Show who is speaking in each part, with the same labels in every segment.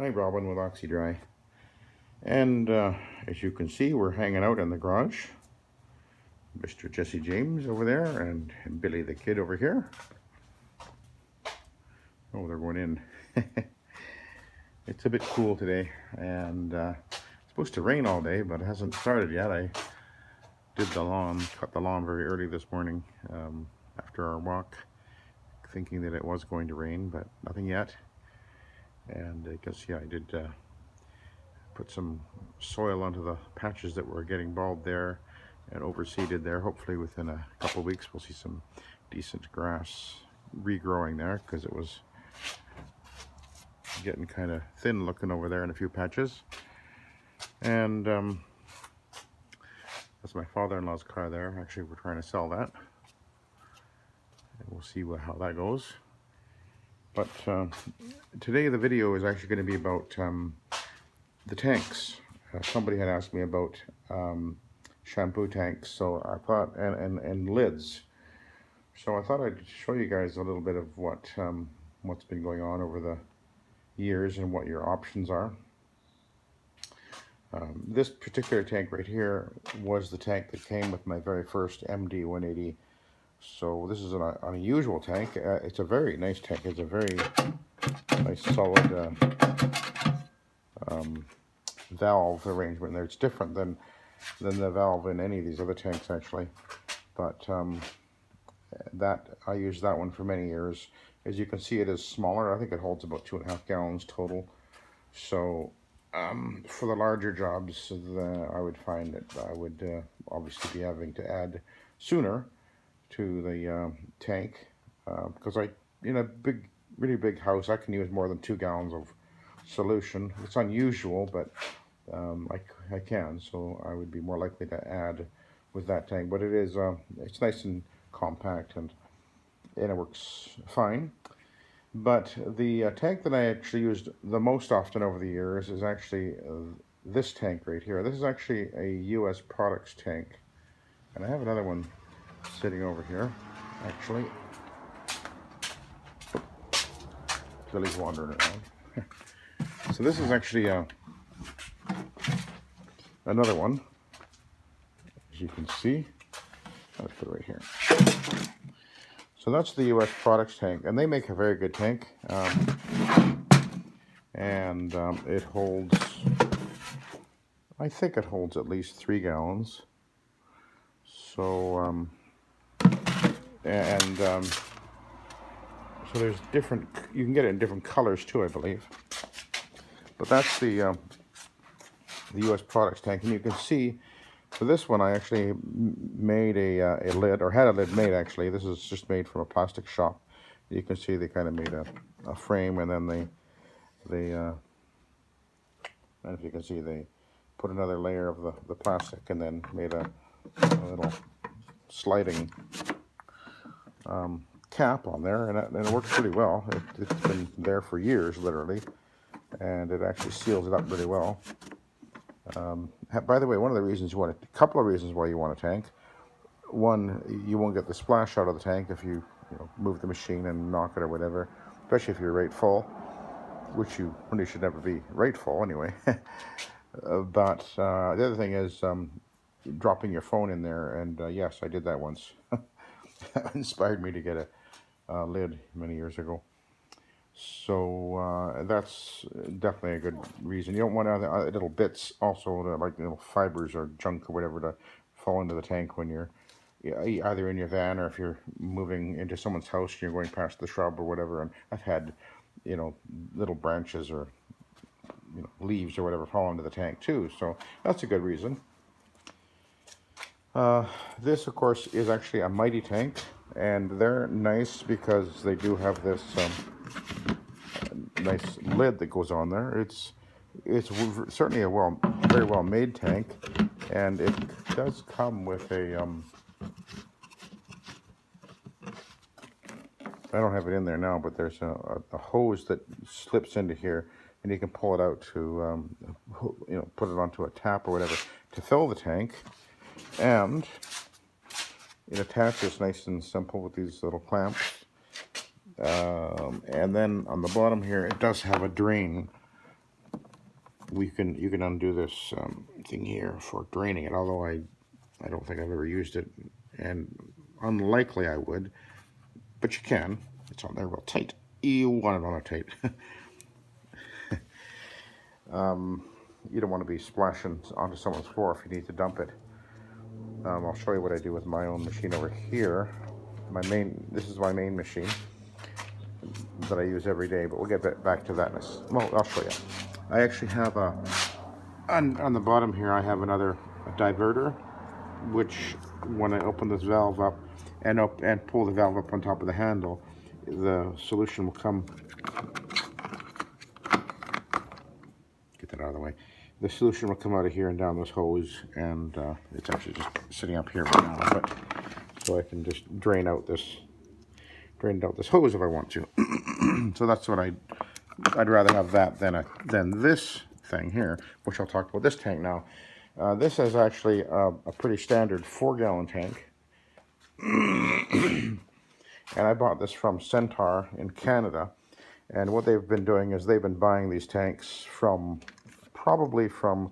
Speaker 1: Hi, Robin with Oxy-Dry. And as you can see, we're hanging out in the garage. Mr. Jesse James over there and Billy the kid over here. Oh, they're going in. It's a bit cool today, and it's supposed to rain all day, but it hasn't started yet. I did the lawn, cut the lawn very early this morning after our walk, thinking that it was going to rain, but nothing yet. And I guess, yeah, I did put some soil onto the patches that were getting bald there and overseeded there. Hopefully within a couple of weeks we'll see some decent grass regrowing there, because it was getting kind of thin looking over there in a few patches. And that's my father-in-law's car there. Actually, we're trying to sell that, and we'll see how that goes. But today the video is actually going to be about the tanks. Somebody had asked me about shampoo tanks, so I thought, and lids. So I thought I'd show you guys a little bit of what's been going on over the years and what your options are. This particular tank right here was the tank that came with my very first MD 180. So this is an unusual tank. It's a very nice tank. It's a very nice solid valve arrangement there. It's different than the valve in any of these other tanks actually, but I used that one for many years. As you can see, it is smaller. I think it holds about 2.5 gallons total. So for the larger jobs, I would find that I would obviously be having to add sooner to the tank, because in a really big house, I can use more than 2 gallons of solution. It's unusual, but I can, so I would be more likely to add with that tank. But it's nice and compact, and it works fine. But the tank that I actually used the most often over the years is actually this tank right here. This is actually a US Products tank, and I have another one sitting over here actually. Billy's wandering around. So this is actually another one, as you can see. Let's put it right here. So that's the US Products tank, and they make a very good tank. It holds, I think it holds at least 3 gallons. So, so there's different, you can get it in different colors too, I believe. But that's the US Products tank, and you can see for this one I actually made a lid, or had a lid made actually. This is just made from a plastic shop. You can see they kind of made a frame, and then they and if you can see, they put another layer of the plastic, and then made a little sliding cap on there, and it works pretty well. It's been there for years, literally, and it actually seals it up really well. By the way, one of the reasons you want a couple of reasons why you want a tank. One, you won't get the splash out of the tank if you move the machine and knock it or whatever, especially if you're right full, which you really should never be right full anyway. But the other thing is dropping your phone in there, and yes, I did that once. That inspired me to get a lid many years ago. So that's definitely a good reason. You don't want other little bits also, like fibers or junk or whatever, to fall into the tank when you're either in your van, or if you're moving into someone's house and you're going past the shrub or whatever. And I've had little branches or leaves or whatever fall into the tank too. So that's a good reason. This, of course, is actually a Mighty tank, and they're nice because they do have this nice lid that goes on there. It's certainly a very well made tank, and it does come with a I don't have it in there now, but there's a hose that slips into here, and you can pull it out to put it onto a tap or whatever to fill the tank. And it attaches nice and simple with these little clamps. And then on the bottom here, it does have a drain you can undo this thing here for draining it, although I don't think I've ever used it, and unlikely I would, but you can. It's on there real tight. You want it on there tight. You don't want to be splashing onto someone's floor if you need to dump it. I'll show you what I do with my own machine over here. This is my main machine that I use every day, but we'll get back to that well, I'll show you. I actually have on the bottom here, I have another diverter, which when I open this valve up and pull the valve up on top of the handle, the solution will come. Get that out of the way. The solution will come out of here and down this hose, and it's actually just sitting up here right now. But so I can just drain out this hose if I want to. So that's what I'd rather have that than this thing here, which I'll talk about this tank now. This is actually a pretty standard 4-gallon tank. And I bought this from Centaur in Canada. And what they've been doing is they've been buying these tanks probably from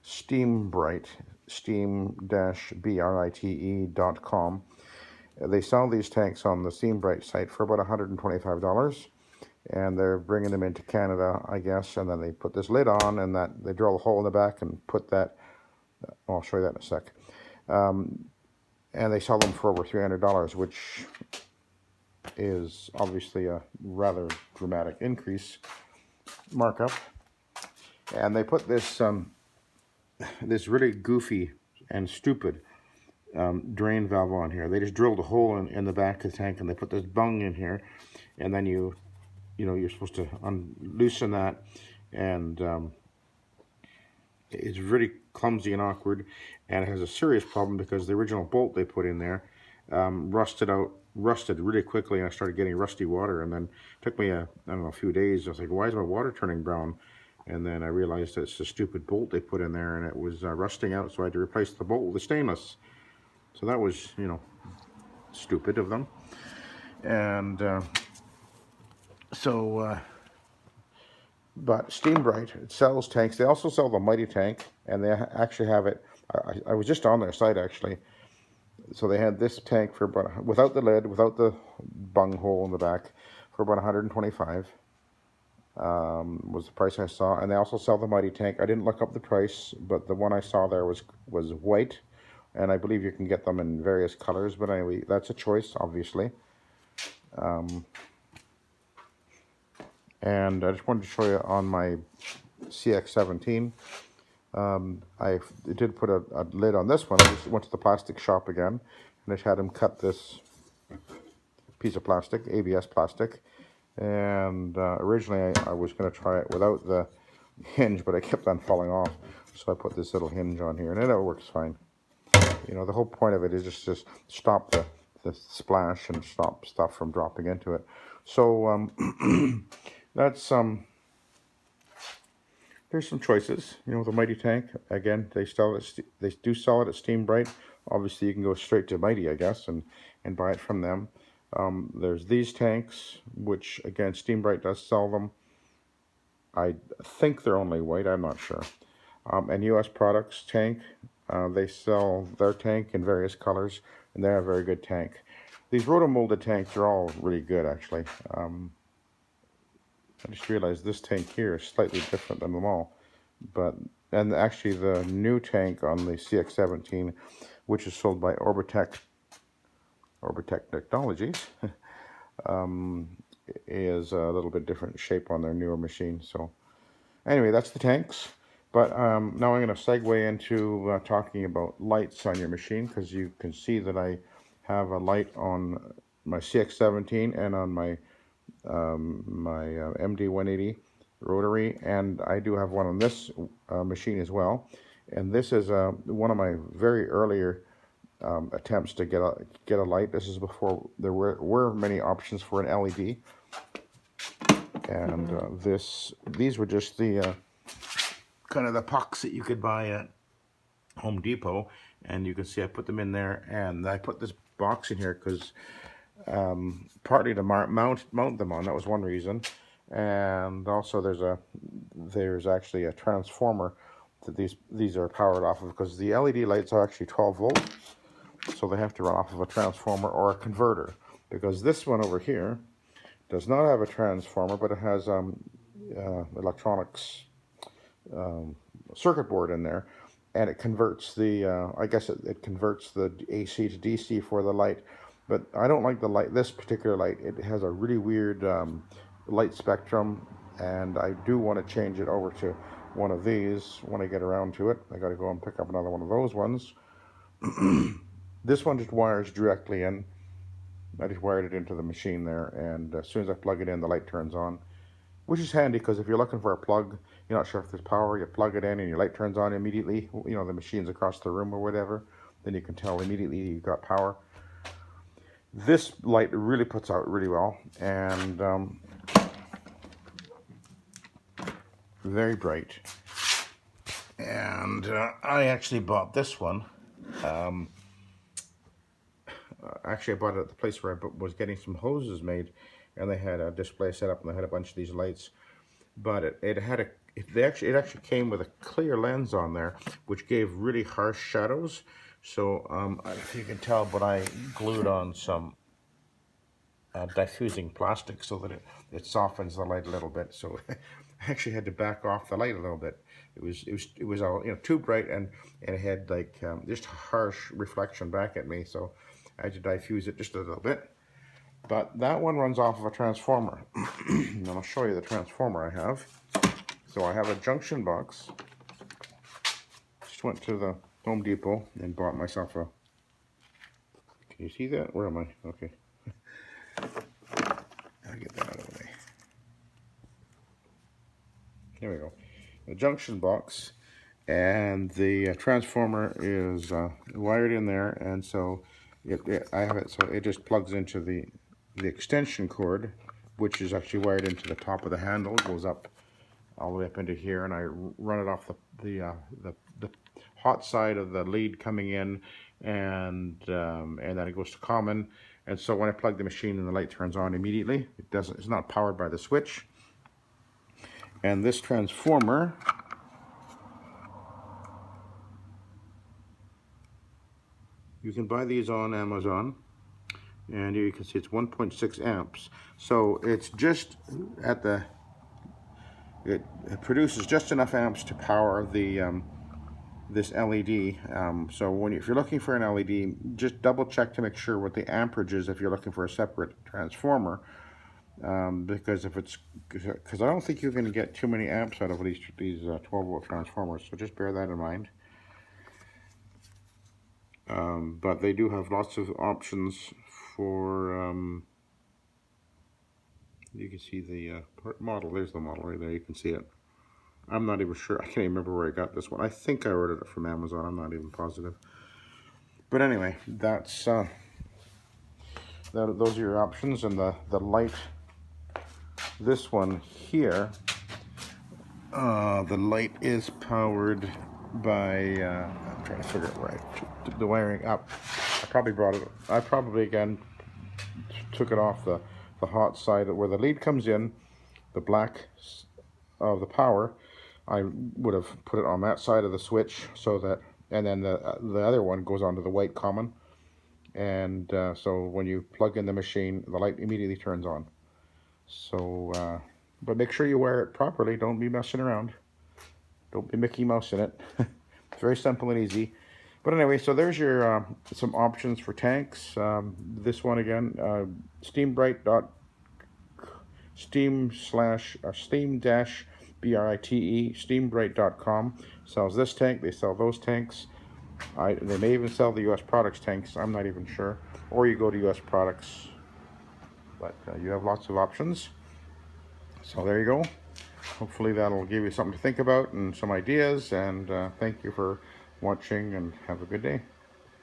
Speaker 1: Steambrite, steam-brite.com. They sell these tanks on the Steambrite site for about $125. And they're bringing them into Canada, I guess, and then they put this lid on, and that they drill a hole in the back and put that. I'll show you that in a sec. And they sell them for over $300, which is obviously a rather dramatic increase markup. And they put this this really goofy and stupid drain valve on here. They just drilled a hole in the back of the tank, and they put this bung in here, and then you're supposed to loosen that, and it's really clumsy and awkward, and it has a serious problem because the original bolt they put in there rusted really quickly, and I started getting rusty water, and then it took me a few days. I was like, why is my water turning brown? And then I realized it's a stupid bolt they put in there, and it was rusting out, so I had to replace the bolt with a stainless. So that was, stupid of them. And but Steambrite, it sells tanks. They also sell the Mighty tank, and they actually have it. I was just on their site, actually. So they had this tank for about, without the lid, without the bung hole in the back, for about $125. Was the price I saw. And they also sell the Mighty tank. I didn't look up the price, but the one I saw there was white, and I believe you can get them in various colors, but anyway, that's a choice, obviously. And I just wanted to show you on my CX17. I did put a lid on this one. I just went to the plastic shop again, and I just had him cut this piece of plastic, ABS plastic. And originally I was going to try it without the hinge, but I kept on falling off. So I put this little hinge on here, and it works fine. The whole point of it is just to stop the splash and stop stuff from dropping into it. So that's there's some choices. The Mighty tank, again, they do sell it at Steambrite. Obviously you can go straight to Mighty, I guess, and buy it from them. There's these tanks, which again Steambrite does sell them. I think they're only white, I'm not sure. And US Products tank, they sell their tank in various colors, and they're a very good tank. These roto-molded tanks are all really good, actually. I just realized this tank here is slightly different than them all. And actually the new tank on the CX17, which is sold by Orbitech Technologies, is a little bit different shape on their newer machine. So anyway, that's the tanks. But now I'm going to segue into talking about lights on your machine, because you can see that I have a light on my CX17 and on my MD180 Rotary, and I do have one on this machine as well. And this is one of my very earlier attempts to get a light. This is before there were many options for an LED, and these were just the kind of the pucks that you could buy at Home Depot, and you can see I put them in there, and I put this box in here because partly to mount them on. That was one reason, and also there's there's actually a transformer that these are powered off of, because the LED lights are actually 12 volt, so they have to run off of a transformer or a converter, because this one over here does not have a transformer, but it has electronics circuit board in there, and it converts the I guess it converts the AC to DC for the light. But I don't like the light, this particular light. It has a really weird light spectrum, and I do want to change it over to one of these when I get around to it. I got to go and pick up another one of those ones. This one just wires directly in. I just wired it into the machine there, and as soon as I plug it in, the light turns on, which is handy, because if you're looking for a plug, you're not sure if there's power, you plug it in and your light turns on immediately. You know, the machine's across the room or whatever, then you can tell immediately you've got power. This light really puts out really well, and very bright. And I actually bought this one. Actually, I bought it at the place where I was getting some hoses made, and they had a display set up, and they had a bunch of these lights. But it actually came with a clear lens on there, which gave really harsh shadows. So if you can tell, but I glued on some diffusing plastic so that it softens the light a little bit. So I actually had to back off the light a little bit. It was all, you know, too bright, and it had like just harsh reflection back at me. So I had to diffuse it just a little bit. But that one runs off of a transformer. And I'll show you the transformer I have. So I have a junction box. Just went to the Home Depot and bought myself a... Can you see that? Where am I? Okay. I'll get that out of the way. There we go. The junction box, and the transformer is wired in there, and so I have it so it just plugs into the extension cord, which is actually wired into the top of the handle. It goes up all the way up into here, and I run it off the hot side of the lead coming in, and then it goes to common. And so when I plug the machine in, the light turns on immediately. It's not powered by the switch. And this transformer you can buy these on Amazon, and here you can see it's 1.6 amps. So it's just at the it produces just enough amps to power the this LED. So if you're looking for an LED, just double check to make sure what the amperage is if you're looking for a separate transformer. Because I don't think you're going to get too many amps out of these 12 volt transformers, so just bear that in mind. But they do have lots of options for, you can see the model, there's the model right there, you can see it. I'm not even sure, I can't even remember where I got this one. I think I ordered it from Amazon, I'm not even positive. But anyway, those are your options. And the light, this one here, the light is powered by, I'm trying to figure out where I took the wiring up. I probably again took it off the hot side where the lead comes in, the black of the power. I would have put it on that side of the switch, so that, and then the other one goes onto the white common. And so when you plug in the machine, the light immediately turns on. So, but make sure you wire it properly. Don't be messing around. Don't be Mickey Mouse in it. It's very simple and easy. But anyway, so there's your some options for tanks. This one again, steam-brite.com sells this tank. They sell those tanks. They may even sell the US Products tanks. I'm not even sure. Or you go to US Products. But you have lots of options. So there you go. Hopefully that'll give you something to think about and some ideas. And thank you for watching, and have a good day.